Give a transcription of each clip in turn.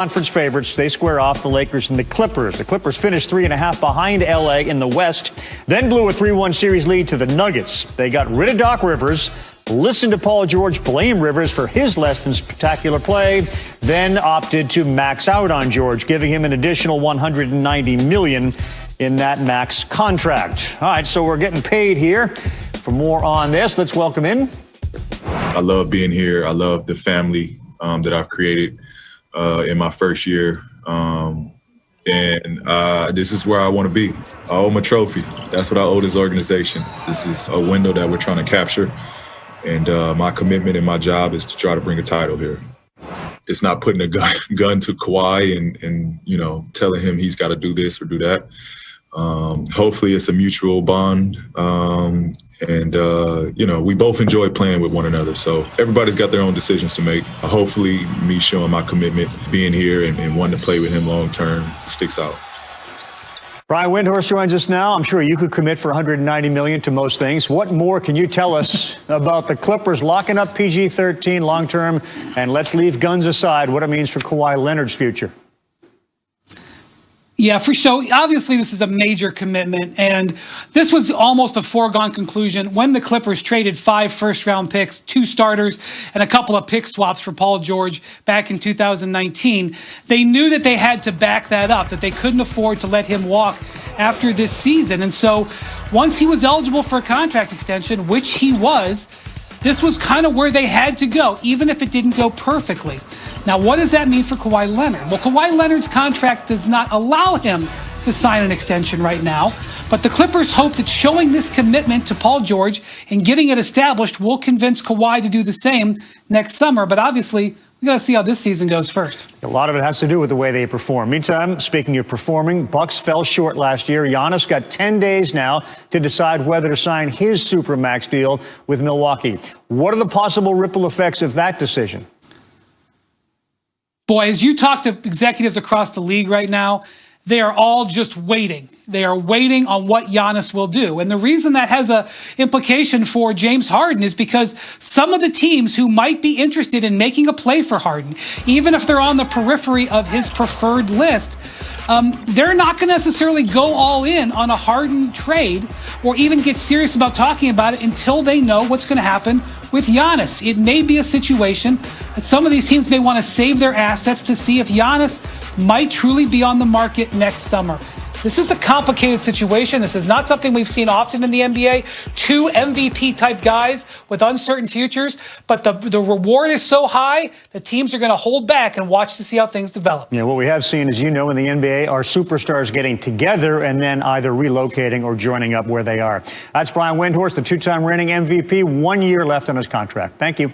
Conference favorites, they square off the Lakers and the Clippers. The Clippers finished 3.5 behind L.A. in the West, then blew a 3-1 series lead to the Nuggets. They got rid of Doc Rivers, listened to Paul George blame Rivers for his less than spectacular play, then opted to max out on George, giving him an additional $190 million in that max contract. All right, so we're getting paid here. For more on this, let's welcome in. I love being here. I love the family that I've created in my first year. This is where I want to be. I owe him a trophy. That's what I owe this organization. This is a window that we're trying to capture. And my commitment and my job is to try to bring a title here. It's not putting a gun to Kawhi and you know, telling him he's got to do this or do that. Hopefully it's a mutual bond. You know, we both enjoy playing with one another. So everybody's got their own decisions to make. Hopefully me showing my commitment, being here and wanting to play with him long term sticks out. Brian Windhorst joins us now. I'm sure you could commit for $190 million to most things. What more can you tell us about the Clippers locking up PG-13 long term? And let's leave guns aside, what it means for Kawhi Leonard's future. Yeah, for sure. Obviously, this is a major commitment, and this was almost a foregone conclusion when the Clippers traded 5 first-round picks, 2 starters, and a couple of pick swaps for Paul George back in 2019. They knew that they had to back that up, that they couldn't afford to let him walk after this season. And so once he was eligible for a contract extension, which he was, this was kind of where they had to go, even if it didn't go perfectly. Now, what does that mean for Kawhi Leonard? Well, Kawhi Leonard's contract does not allow him to sign an extension right now, but the Clippers hope that showing this commitment to Paul George and getting it established will convince Kawhi to do the same next summer. But obviously, we got to see how this season goes first. A lot of it has to do with the way they perform. Meantime, speaking of performing, Bucks fell short last year. Giannis got 10 days now to decide whether to sign his Supermax deal with Milwaukee. What are the possible ripple effects of that decision? Boy, as you talk to executives across the league right now, they are all just waiting. They are waiting on what Giannis will do. And the reason that has an implication for James Harden is because some of the teams who might be interested in making a play for Harden, even if they're on the periphery of his preferred list, they're not going to necessarily go all in on a Harden trade or even get serious about talking about it until they know what's going to happen with Giannis. It may be a situation that some of these teams may want to save their assets to see if Giannis might truly be on the market next summer. This is a complicated situation. This is not something we've seen often in the NBA. 2 MVP-type guys with uncertain futures, but the reward is so high, the teams are going to hold back and watch to see how things develop. Yeah, what we have seen, as you know, in the NBA are superstars getting together and then either relocating or joining up where they are. That's Brian Windhorst, the 2-time reigning MVP, 1 year left on his contract. Thank you.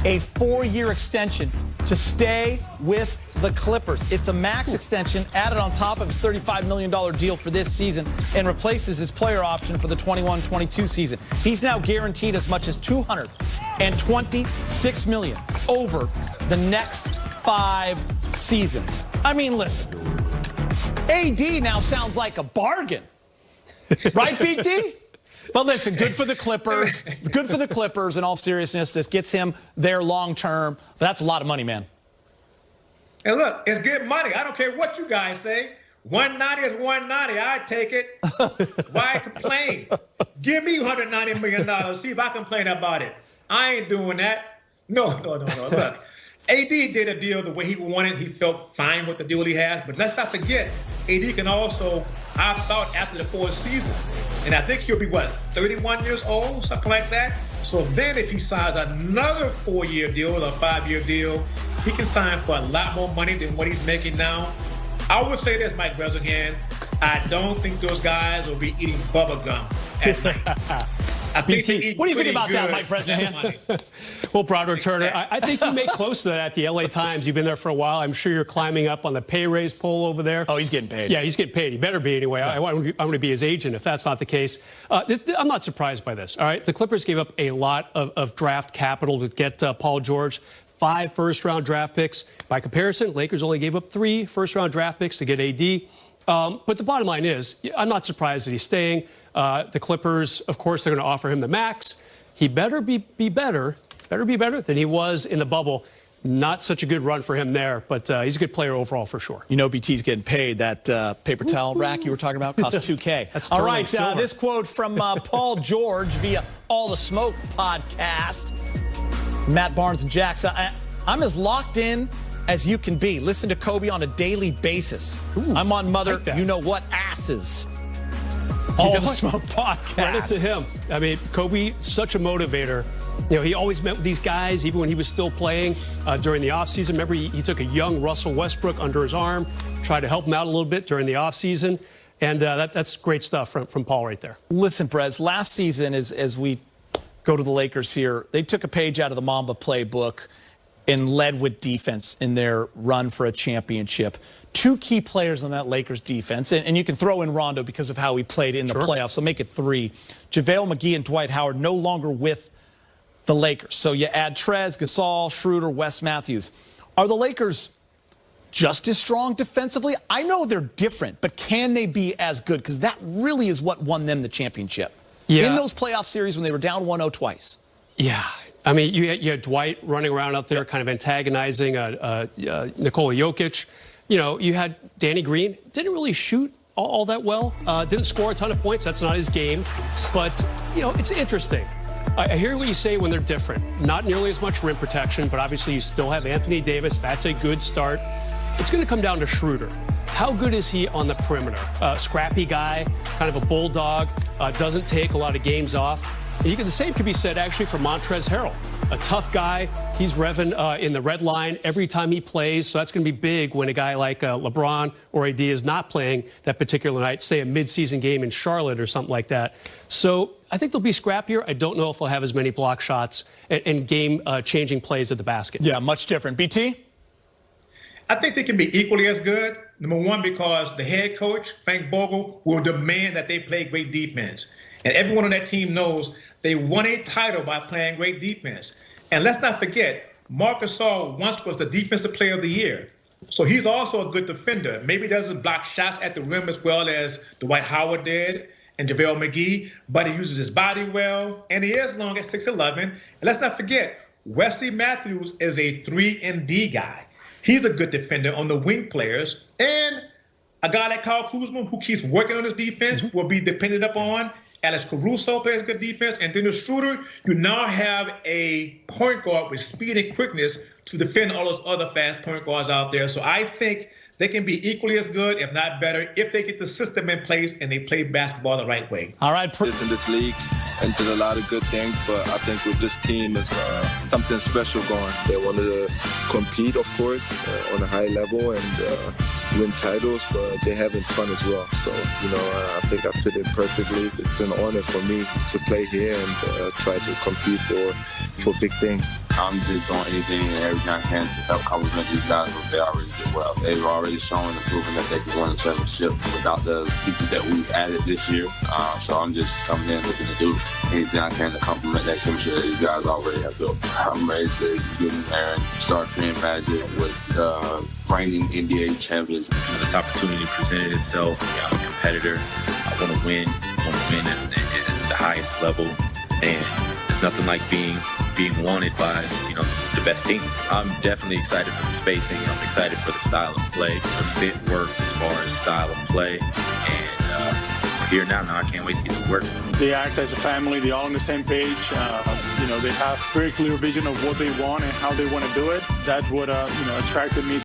A 4-year extension to stay with the Clippers. It's a max extension added on top of his $35 million deal for this season and replaces his player option for the 21-22 season. He's now guaranteed as much as $226 million over the next 5 seasons. I mean, listen, AD now sounds like a bargain. Right, BT? But listen, good for the Clippers. Good for the Clippers in all seriousness. This gets him there long term. That's a lot of money, man. And look, it's good money. I don't care what you guys say. 190 is 190. I take it. Why complain? Give me $190 million. See if I complain about it. I ain't doing that. No. Look, AD did a deal the way he wanted. He felt fine with the deal he has. But let's not forget, AD can also opt out after the 4th season. And I think he'll be, 31 years old, something like that? So then if he signs another 4-year deal or a 5-year deal, he can sign for a lot more money than what he's making now. I would say this, Mike Bresnahan, I don't think those guys will be eating bubble gum at night. I think what do you think about that, Mike Bresnahan? Well, Broderick Turner, I think you made close to that at the LA Times. You've been there for a while. I'm sure you're climbing up on the pay raise poll over there. Oh, he's getting paid. Yeah, he's getting paid. He better be anyway. Yeah. I want to be his agent if that's not the case. I'm not surprised by this, all right? The Clippers gave up a lot of draft capital to get Paul George. 5 first-round draft picks. By comparison, Lakers only gave up 3 first-round draft picks to get AD. But the bottom line is, I'm not surprised that he's staying. The Clippers, of course, they're going to offer him the max. He better be better than he was in the bubble. Not such a good run for him there, but he's a good player overall for sure. You know BT's getting paid. That paper towel rack you were talking about cost $2K. That's all right, silver. this quote from Paul George via All the Smoke podcast. Matt Barnes and Jax, I'm as locked in as you can be. Listen to Kobe on a daily basis. Ooh, I'm on Mother, like you know what, asses. All the Smoke podcast. Credit to him. I mean, Kobe, such a motivator. You know, he always met with these guys, even when he was still playing during the offseason. Remember, he took a young Russell Westbrook under his arm, tried to help him out a little bit during the offseason. And that's great stuff from Paul right there. Listen, Perez, last season, as we go to the Lakers here, they took a page out of the Mamba playbook and led with defense in their run for a championship. Two key players on that Lakers defense, and you can throw in Rondo because of how he played in the playoffs, so make it three. JaVale McGee and Dwight Howard no longer with the Lakers. So you add Trez, Gasol, Schroeder, Wes Matthews. Are the Lakers just as strong defensively? I know they're different, but can they be as good? Because that really is what won them the championship. Yeah. In those playoff series when they were down 1-0 twice. Yeah. I mean, you had Dwight running around out there kind of antagonizing Nikola Jokic. You know, you had Danny Green. Didn't really shoot all that well. Didn't score a ton of points. That's not his game. But, you know, it's interesting. I hear what you say when they're different. Not nearly as much rim protection, but obviously you still have Anthony Davis. That's a good start. It's going to come down to Schroeder. How good is he on the perimeter? Scrappy guy, kind of a bulldog, doesn't take a lot of games off. And the same could be said actually for Montrezl Harrell. A tough guy. He's revving in the red line every time he plays. So that's going to be big when a guy like LeBron or AD is not playing that particular night, say a midseason game in Charlotte or something like that. So I think they'll be scrappier. I don't know if they'll have as many block shots and game-changing plays at the basket. Yeah, much different. BT? I think they can be equally as good. Number one, because the head coach, Frank Vogel, will demand that they play great defense. And everyone on that team knows they won a title by playing great defense. And let's not forget, Marc Gasol once was the defensive player of the year. So he's also a good defender. Maybe he doesn't block shots at the rim as well as Dwight Howard did and JaVale McGee, but he uses his body well, and he is long at 6'11". And let's not forget, Wesley Matthews is a 3-and-D guy. He's a good defender on the wing players. And a guy like Kyle Kuzma, who keeps working on his defense, will be depended upon. Alex Caruso plays good defense. And Dennis Schroeder, you now have a point guard with speed and quickness to defend all those other fast point guards out there. So I think they can be equally as good, if not better, if they get the system in place and they play basketball the right way. All right. In this league and did a lot of good things, but I think with this team, it's something special going. They want to compete, of course, on a high level and win titles, but they're having fun as well. So, you know, I think I fit in perfectly. It's an honor for me to play here and try to compete for big things. I'm just doing anything and everything I can to help compliment these guys, but they already did well. They've already shown and proven that they can win the championship without the pieces that we've added this year. So I'm just coming in looking to do anything I can to compliment that chemistry that these guys already have built. I'm ready to get in there and start creating magic with reigning NBA champions. This opportunity presented itself. I'm a competitor. I want to win. At the highest level. And there's nothing like being wanted by, you know, the best team. I'm definitely excited for the spacing. I'm excited for the style of play. The fit work as far as style of play. And we're here now. I can't wait to get to work. They act as a family. They're all on the same page. You know, they have very clear vision of what they want and how they want to do it. That's what, you know, attracted me